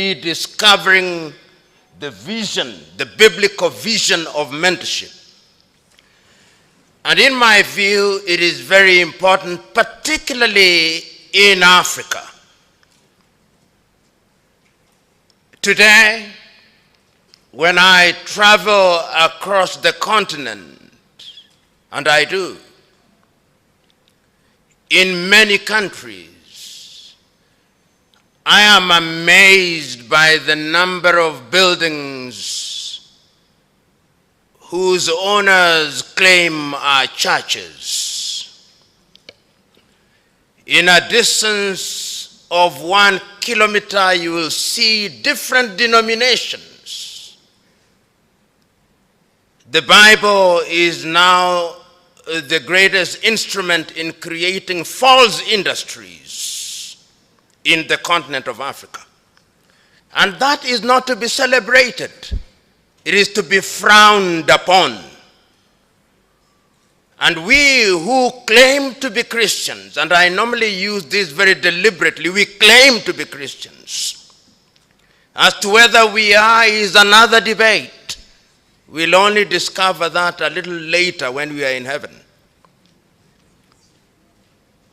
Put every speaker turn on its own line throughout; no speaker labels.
rediscovering the vision, the biblical vision of mentorship. And in my view, it is very important, particularly in Africa. Today, when I travel across the continent, and I do, in many countries, I am amazed by the number of buildings whose owners claim are churches. In a distance of 1 kilometer, you will see different denominations. The Bible is now the greatest instrument in creating false industries in the continent of Africa. And that is not to be celebrated. It is to be frowned upon. And we who claim to be Christians, and I normally use this very deliberately, we claim to be Christians. As to whether we are is another debate. We'll only discover that a little later when we are in heaven.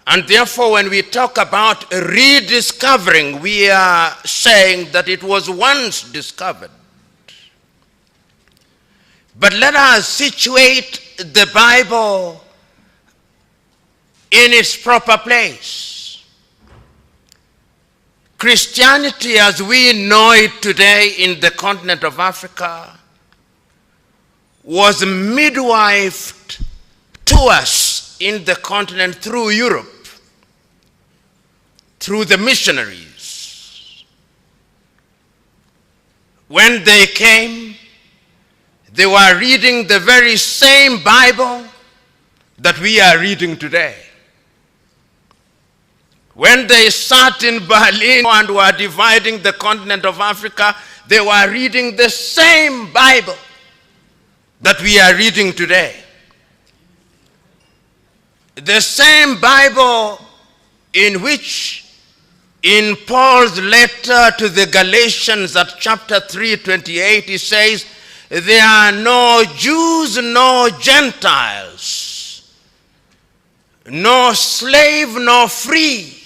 And therefore, when we talk about rediscovering, we are saying that it was once discovered. But let us situate the Bible in its proper place. Christianity as we know it today in the continent of Africa was midwifed to us in the continent through Europe, through the missionaries. When they came, they were reading the very same Bible that we are reading today. When they sat in Berlin and were dividing the continent of Africa, they were reading the same Bible that we are reading today. The same Bible in which, in Paul's letter to the Galatians at chapter 3:28, he says, there are no Jews, no Gentiles, no slave, no free,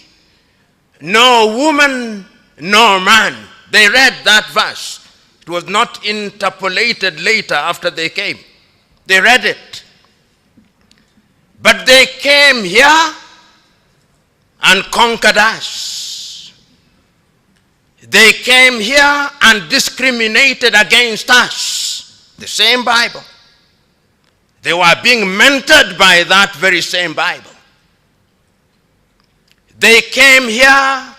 no woman, no man. They read that verse. It was not interpolated later after they came. They read it. But they came here and conquered us. They came here and discriminated against us. The same Bible. They were being mentored by that very same Bible. They came here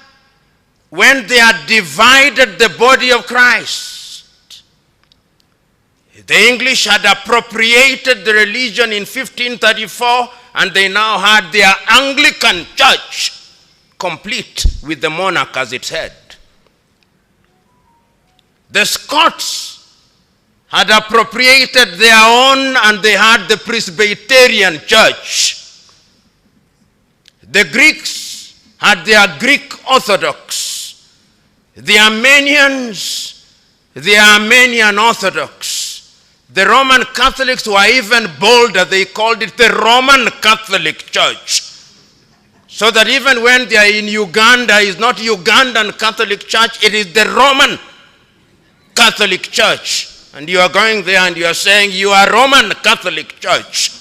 when they had divided the body of Christ. The English had appropriated the religion in 1534, and they now had their Anglican church complete with the monarch as its head. The Scots had appropriated their own, and they had the Presbyterian church. The Greeks had their Greek Orthodox. The Armenians, the Armenian Orthodox. The Roman Catholics were even bolder. They called it the Roman Catholic Church. So that even when they are in Uganda, it's not Ugandan Catholic Church, it is the Roman Catholic Church. And you are going there and you are saying you are Roman Catholic Church.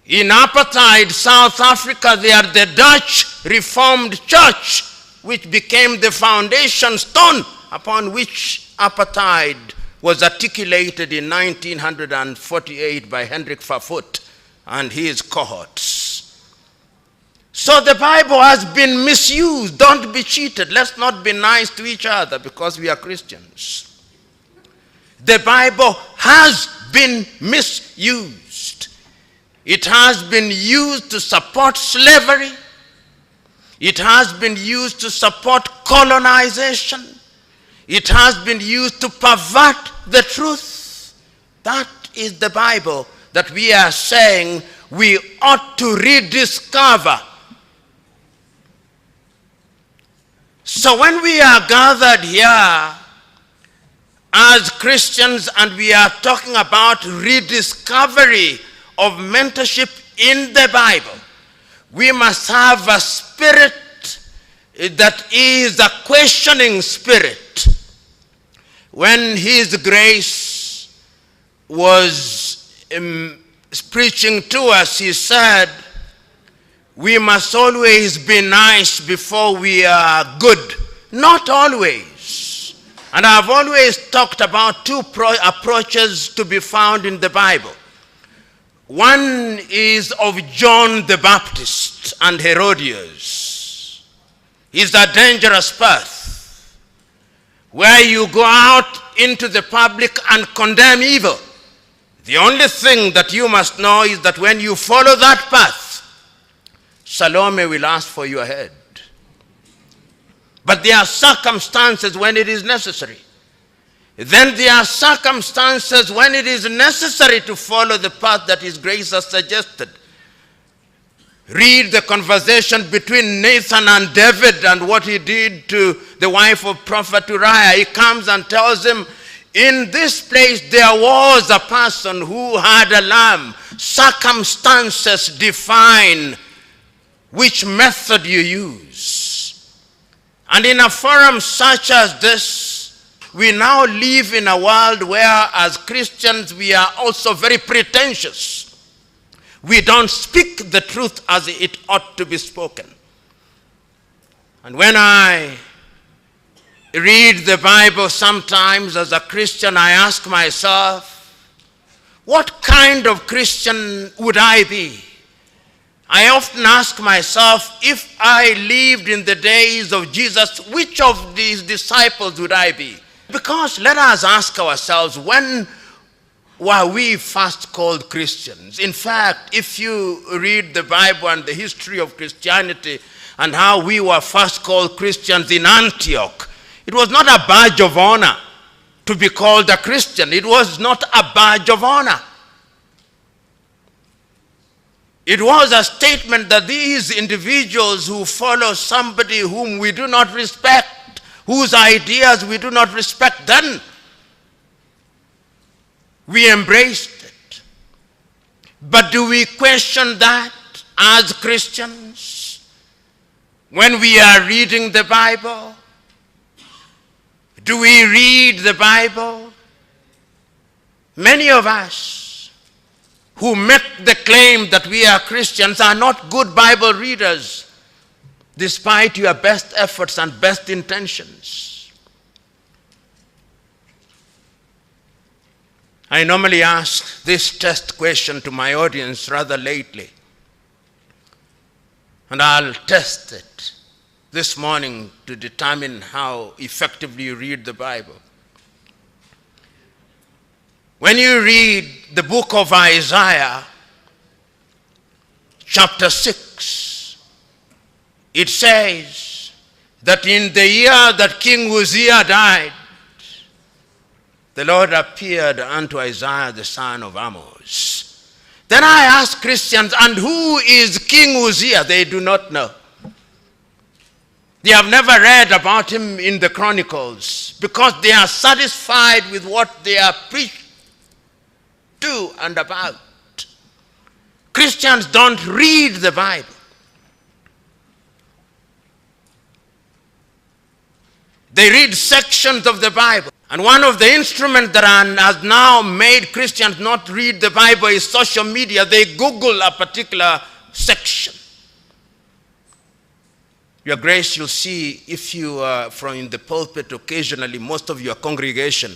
In apartheid South Africa, they are the Dutch Reformed Church, which became the foundation stone upon which apartheid was articulated in 1948 by Hendrik Verwoerd and his cohorts. So the Bible has been misused. Don't be cheated. Let's not be nice to each other because we are Christians. The Bible has been misused. It has been used to support slavery. It has been used to support colonization. It has been used to pervert the truth. That is the Bible that we are saying we ought to rediscover. So when we are gathered here as Christians and we are talking about rediscovery of mentorship in the Bible, we must have a spirit that is a questioning spirit. When His Grace was preaching to us, he said, we must always be nice before we are good. Not always. And I've always talked about two approaches to be found in the Bible. One is of John the Baptist and Herodias. It's a dangerous path where you go out into the public and condemn evil. The only thing that you must know is that when you follow that path, Salome will ask for your head. But there are circumstances when it is necessary. Then there are circumstances when it is necessary to follow the path that His Grace has suggested. Read the conversation between Nathan and David and what he did to the wife of Prophet Uriah. He comes and tells him, in this place there was a person who had a lamb. Circumstances define which method you use. And in a forum such as this, we now live in a world where as Christians we are also very pretentious. We don't speak the truth as it ought to be spoken. And when I read the Bible sometimes as a Christian, I ask myself, what kind of Christian would I be? I often ask myself, if I lived in the days of Jesus, which of these disciples would I be? Because let us ask ourselves, when were we first called Christians? In fact, if you read the Bible and the history of Christianity and how we were first called Christians in Antioch, it was not a badge of honor to be called a Christian. It was not a badge of honor. It was a statement that these individuals who follow somebody whom we do not respect, whose ideas we do not respect, then we embraced it. But do we question that as Christians when we are reading the Bible? Do we read the Bible? Many of us who make the claim that we are Christians are not good Bible readers, despite your best efforts and best intentions. I normally ask this test question to my audience rather lately, and I'll test it this morning to determine how effectively you read the Bible. When you read the book of Isaiah, chapter 6, it says that in the year that King Uzziah died, the Lord appeared unto Isaiah the son of Amos. Then I ask Christians, and who is King Uzziah? They do not know. They have never read about him in the Chronicles because they are satisfied with what they are preached to and about. Christians don't read the Bible. They read sections of the Bible. And one of the instruments that has now made Christians not read the Bible is social media. They Google a particular section. Your Grace, you'll see if you are from the pulpit occasionally, most of your congregation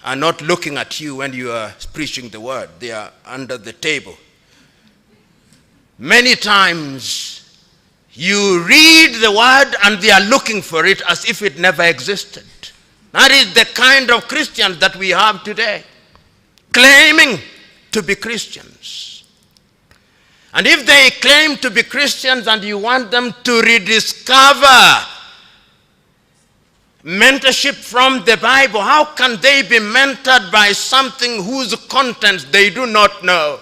are not looking at you when you are preaching the word. They are under the table. Many times you read the word and they are looking for it as if it never existed. That is the kind of Christians that we have today, claiming to be Christians. And if they claim to be Christians and you want them to rediscover mentorship from the Bible, how can they be mentored by something whose contents they do not know?